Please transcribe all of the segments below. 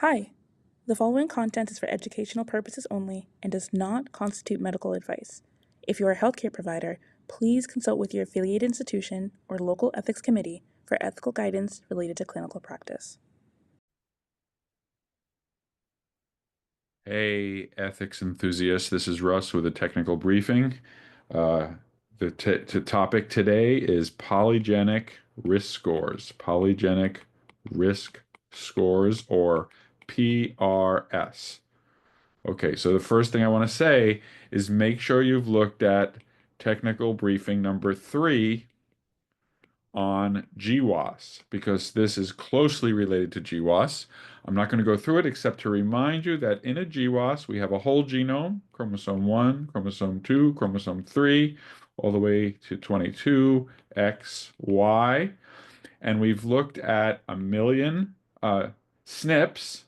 Hi, the following content is for educational purposes only and does not constitute medical advice. If you are a healthcare provider, please consult with your affiliated institution or local ethics committee for ethical guidance related to clinical practice. Hey, ethics enthusiasts, this is Russ with a technical briefing. Uh, the topic today is polygenic risk scores. Polygenic risk scores, or PRS. Okay, so the first thing I want to say is make sure you've looked at technical briefing number 3 on GWAS, because this is closely related to GWAS. I'm not going to go through it except to remind you that in a GWAS, we have a whole genome, chromosome 1, chromosome 2, chromosome 3, all the way to 22, X, Y. And we've looked at a million SNPs.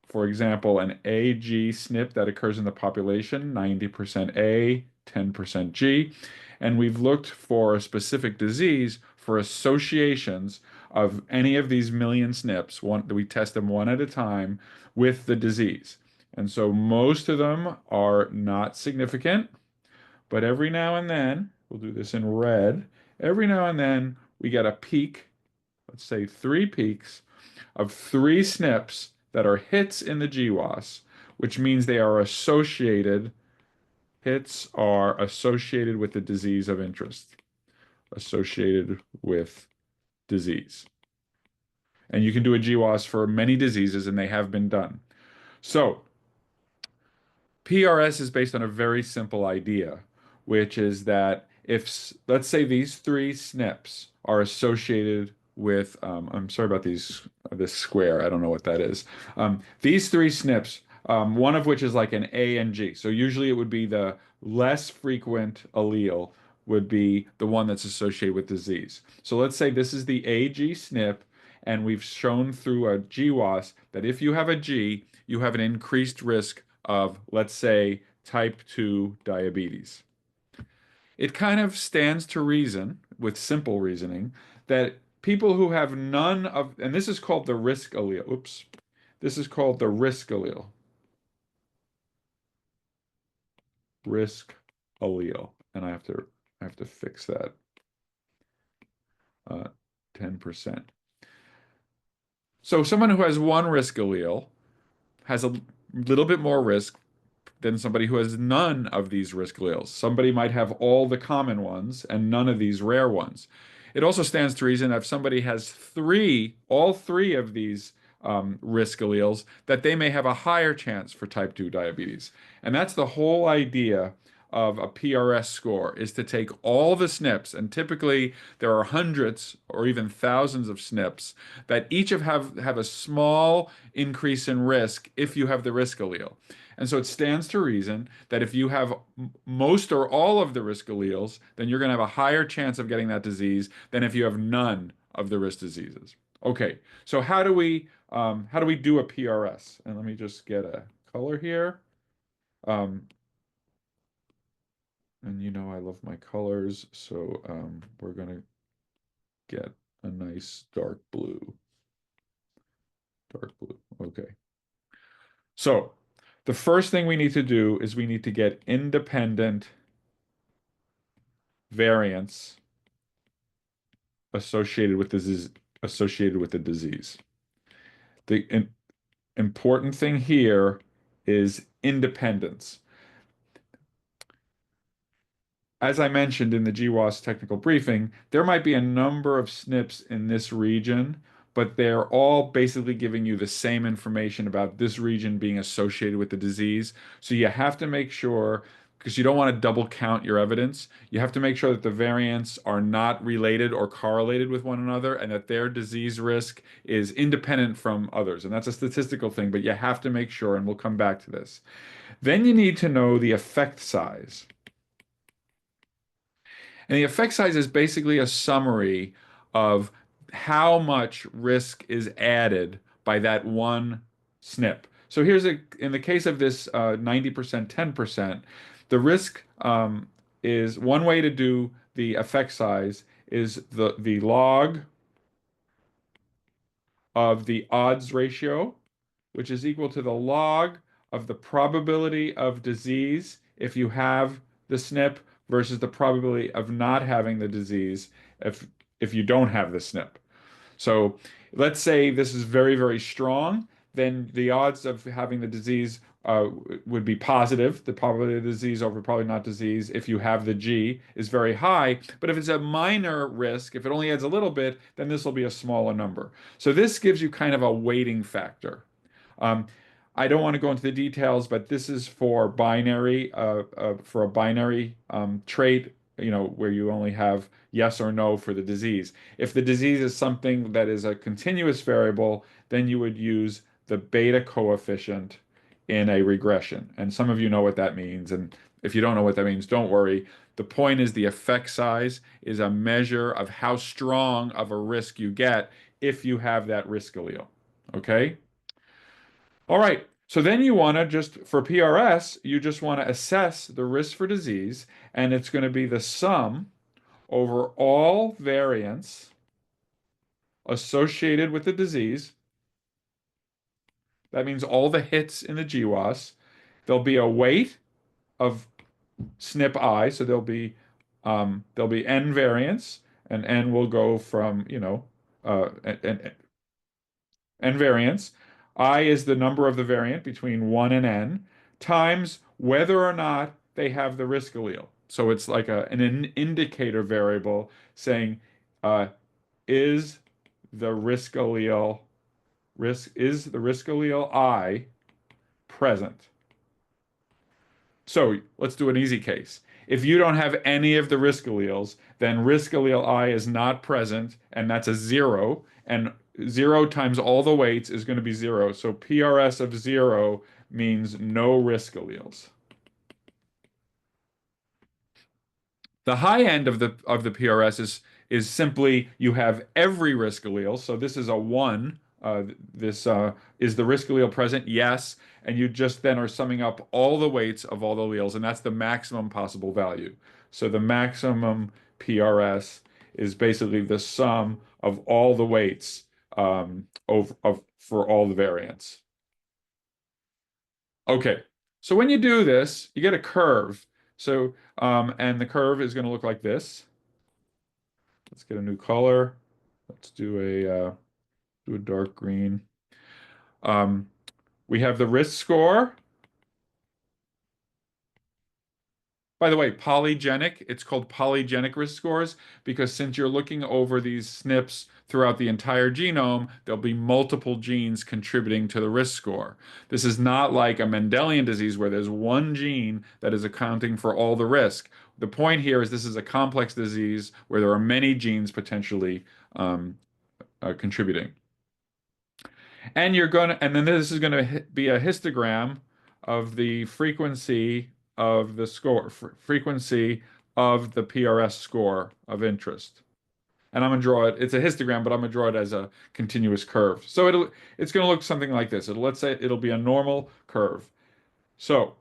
For example, an AG SNP that occurs in the population, 90% A, 10% G. And we've looked for a specific disease for associations of any of these million SNPs. We test them one at a time with the disease. And so most of them are not significant, but every now and then, we'll do this in red, every now and then we get a peak, let's say 3 peaks of 3 SNPs that are hits in the GWAS, which means they are associated, hits are associated with the disease of interest, associated with disease. And you can do a GWAS for many diseases, and they have been done. So, PRS is based on a very simple idea, which is that if, let's say, these 3 SNPs are associated with, I'm sorry about this square, I don't know what that is. These 3 SNPs, one of which is like an A and G. So usually it would be the less frequent allele would be the one that's associated with disease. So let's say this is the AG SNP, and we've shown through a GWAS that if you have a G, you have an increased risk of, let's say, type 2 diabetes. It kind of stands to reason, with simple reasoning, that people who have none of, and this is called the risk allele. Oops. This is called the risk allele. Risk allele. And I have to fix that. 10%. So someone who has one risk allele has a little bit more risk than somebody who has none of these risk alleles. Somebody might have all the common ones and none of these rare ones. It also stands to reason that if somebody has all three of these risk alleles, that they may have a higher chance for type 2 diabetes. And that's the whole idea of a PRS score, is to take all the SNPs, and typically there are hundreds or even thousands of SNPs that each have a small increase in risk if you have the risk allele. And so it stands to reason that if you have most or all of the risk alleles, then you're going to have a higher chance of getting that disease than if you have none of the risk diseases. Okay, so how do we do a PRS? And let me just get a color here. And I love my colors, so we're gonna get a nice dark blue. Dark blue. Okay. So the first thing we need to do is we need to get independent variants associated with the disease. The important thing here is independence. As I mentioned in the GWAS technical briefing, there might be a number of SNPs in this region, but they're all basically giving you the same information about this region being associated with the disease. So you have to make sure, because you don't want to double count your evidence, you have to make sure that the variants are not related or correlated with one another, and that their disease risk is independent from others. And that's a statistical thing, but you have to make sure, and we'll come back to this. Then you need to know the effect size. And the effect size is basically a summary of how much risk is added by that one SNP. So in the case of this 90%, 10%, the risk is one way to do the effect size is the log of the odds ratio which is equal to the log of the probability of disease if you have the SNP versus the probability of not having the disease if if you don't have the SNP. So let's say this is very, very strong, then the odds of having the disease would be positive. The probability of disease over probably not disease, if you have the G, is very high. But if it's a minor risk, if it only adds a little bit, then this will be a smaller number. So this gives you kind of a weighting factor. Um, I don't want to go into the details, but this is for a binary trait, where you only have yes or no for the disease. If the disease is something that is a continuous variable, then you would use the beta coefficient in a regression. And some of you know what that means. And if you don't know what that means, don't worry. The point is the effect size is a measure of how strong of a risk you get if you have that risk allele. Okay? All right. So then you want to just, for PRS, you just want to assess the risk for disease, and it's going to be the sum over all variants associated with the disease. That means all the hits in the GWAS. There'll be a weight of SNP so there'll be n variants, and n will go from, n variants. I is the number of the variant between 1 and n times whether or not they have the risk allele. So it's like an indicator variable saying, uh, is the risk allele I present? So let's do an easy case. If you don't have any of the risk alleles, then risk allele I is not present, and that's a zero. And zero times all the weights is going to be zero. So PRS of zero means no risk alleles. The high end of the PRS is simply you have every risk allele. So this is a one. This is the risk allele present? Yes. And you just then are summing up all the weights of all the alleles, and that's the maximum possible value. So the maximum PRS is basically the sum of all the weights for all the variants. Okay. So when you do this, you get a curve. So and the curve is going to look like this. Let's get a new color. Let's do a dark green. Um, we have the risk score. By the way, polygenic, it's called polygenic risk scores because since you're looking over these SNPs throughout the entire genome, there'll be multiple genes contributing to the risk score. This is not like a Mendelian disease where there's one gene that is accounting for all the risk. The point here is this is a complex disease where there are many genes potentially contributing. And then this is gonna be a histogram of the frequency of the score, frequency of the PRS score of interest. And I'm gonna draw it. It's a histogram, but I'm gonna draw it as a continuous curve. So it's gonna look something like this. Let's say it'll be a normal curve. So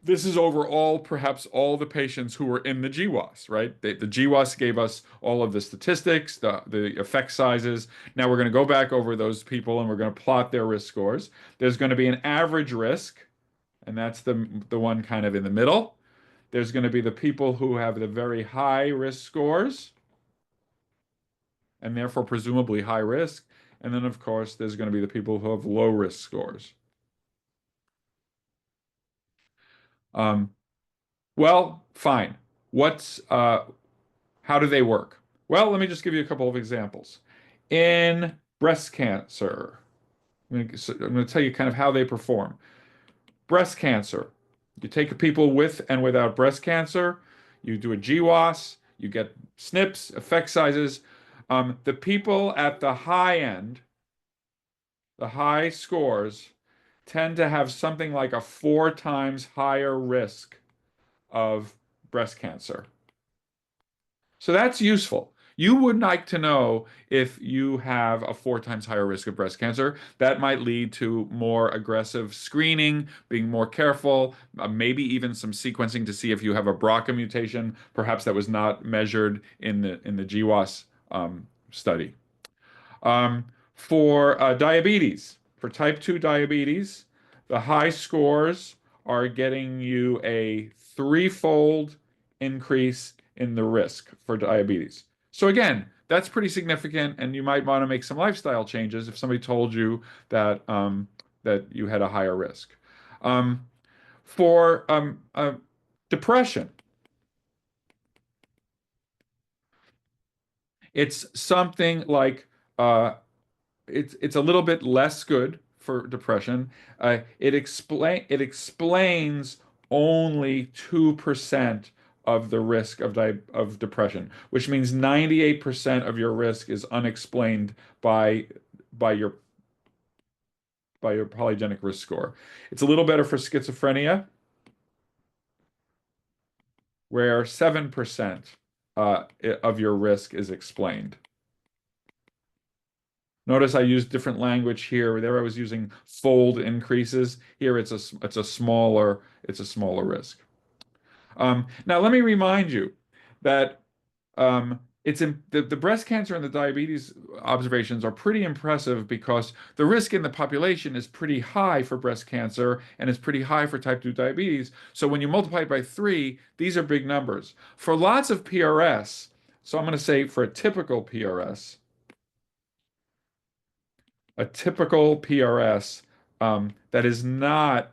this is overall perhaps all the patients who were in the GWAS, right? The GWAS gave us all of the statistics, the effect sizes. Now we're going to go back over those people and we're going to plot their risk scores. There's going to be an average risk, and that's the one kind of in the middle. There's going to be the people who have the very high risk scores, and therefore presumably high risk. And then, of course, there's going to be the people who have low risk scores. Um, well, fine. How do they work? Well, let me just give you a couple of examples. In breast cancer, I'm going to tell you kind of how they perform. Breast cancer, you take people with and without breast cancer, you do a GWAS, you get SNPs, effect sizes. The people at the high end, the high scores, tend to have something like a 4 times higher risk of breast cancer. So that's useful. You would like to know if you have a 4 times higher risk of breast cancer. That might lead to more aggressive screening, being more careful, maybe even some sequencing to see if you have a BRCA mutation, perhaps that was not measured in the GWAS study. For diabetes, For type 2 diabetes, the high scores are getting you a threefold increase in the risk for diabetes. So again, that's pretty significant, and you might want to make some lifestyle changes if somebody told you that you had a higher risk. Um, for depression, it's something like it's a little bit less good for depression. It explains only 2% of the risk of depression, which means 98% of your risk is unexplained by by your by your polygenic risk score. It's a little better for schizophrenia, where 7% of your risk is explained. Notice I used different language here. There I was using fold increases. Here it's a smaller risk. Now let me remind you that the breast cancer and the diabetes observations are pretty impressive because the risk in the population is pretty high for breast cancer and is pretty high for type 2 diabetes. So when you multiply it by three, these are big numbers. For lots of PRS, so I'm going to say for a typical PRS that is not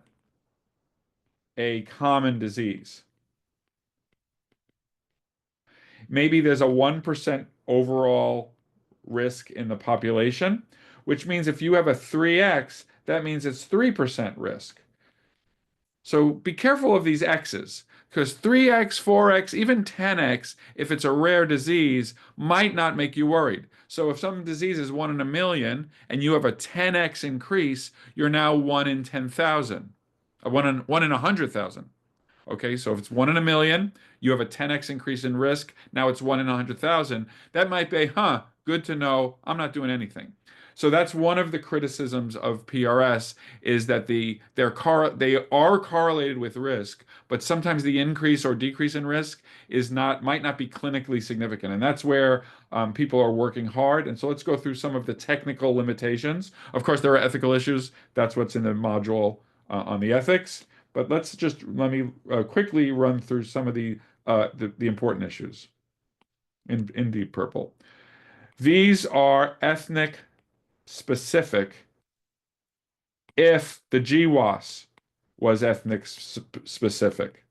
a common disease. Maybe there's a 1% overall risk in the population, which means if you have a 3x, that means it's 3% risk. So be careful of these x's because 3x, 4x, even 10x, if it's a rare disease, might not make you worried. So if some disease is 1 in a million and you have a 10x increase, you're now 1 in 10,000, 1 in 100,000. Okay, so if it's 1 in a million, you have a 10x increase in risk. Now it's 1 in 100,000. That might be, good to know. I'm not doing anything. So that's one of the criticisms of PRS is that they are correlated with risk, but sometimes the increase or decrease in risk might not be clinically significant, and that's where people are working hard. And so let's go through some of the technical limitations. Of course, there are ethical issues. That's what's in the module on the ethics. But let me quickly run through some of the important issues in deep purple. These are ethnic specific if the GWAS was ethnic specific.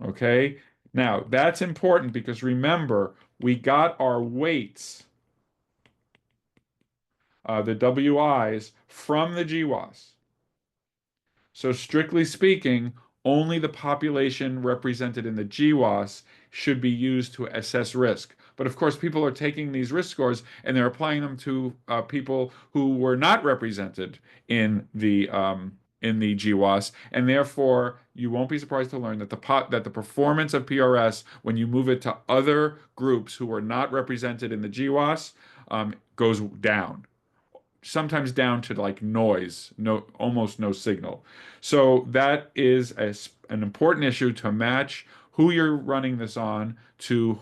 Okay? Now, that's important because remember, we got our weights, the WIs, from the GWAS. So strictly speaking, only the population represented in the GWAS should be used to assess risk. But of course, people are taking these risk scores and they're applying them to people who were not represented in the GWAS, and therefore you won't be surprised to learn that the performance of PRS when you move it to other groups who were not represented in the GWAS goes down, sometimes down to like noise, almost no signal. So that is an important issue to match who you're running this on to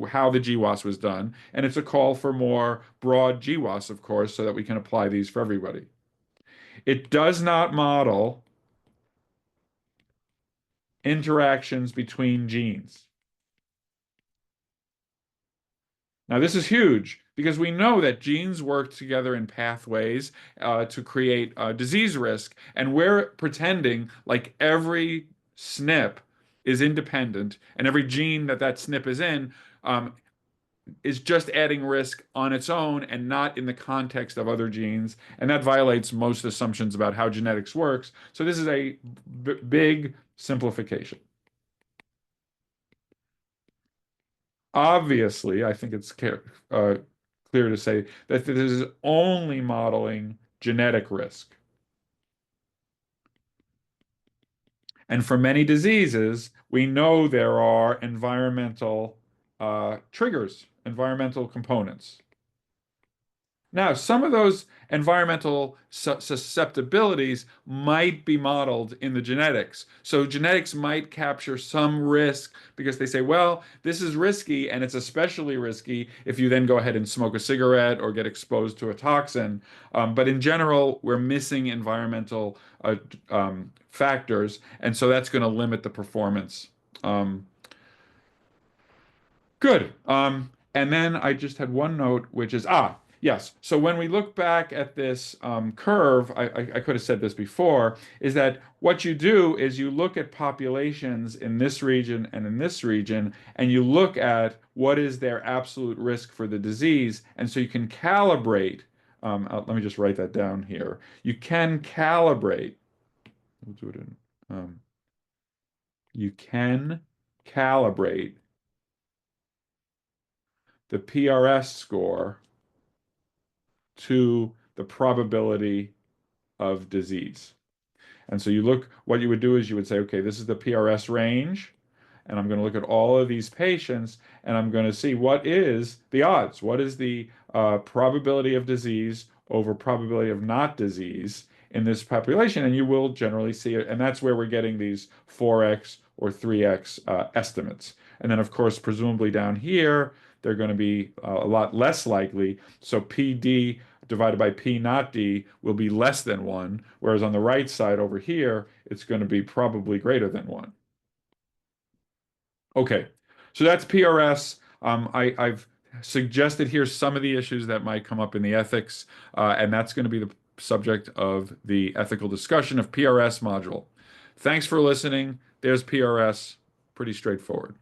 how the GWAS was done. And it's a call for more broad GWAS, of course, so that we can apply these for everybody. It does not model interactions between genes. Now, this is huge because we know that genes work together in pathways to create disease risk, and we're pretending like every SNP is independent and every gene that SNP is in is just adding risk on its own and not in the context of other genes. And that violates most assumptions about how genetics works. So this is a big simplification. Obviously, I think it's clear to say that this is only modeling genetic risk. And for many diseases, we know there are environmental triggers, environmental components. Now, some of those environmental susceptibilities might be modeled in the genetics. So, genetics might capture some risk because they say, well, this is risky, and it's especially risky if you then go ahead and smoke a cigarette or get exposed to a toxin. But in general, we're missing environmental factors, and so that's going to limit the performance. Um, Good. And then I just had one note, which is, yes. So when we look back at this curve, I could have said this before, is that what you do is you look at populations in this region and in this region, and you look at what is their absolute risk for the disease. And so you can calibrate. Let me just write that down here. You can calibrate. We'll do it in. Um, you can calibrate the PRS score to the probability of disease. And so you look, what you would do is you would say, okay, this is the PRS range, and I'm going to look at all of these patients, and I'm going to see what is the odds, what is the probability of disease over probability of not disease in this population, and you will generally see it. And that's where we're getting these 4x or 3x estimates. And then, of course, presumably down here, they're going to be a lot less likely. So PD divided by P not D will be less than 1, whereas on the right side over here, it's going to be probably greater than 1. Okay, so that's PRS. I've suggested here some of the issues that might come up in the ethics, and that's going to be the subject of the ethical discussion of PRS module. Thanks for listening. There's PRS, pretty straightforward.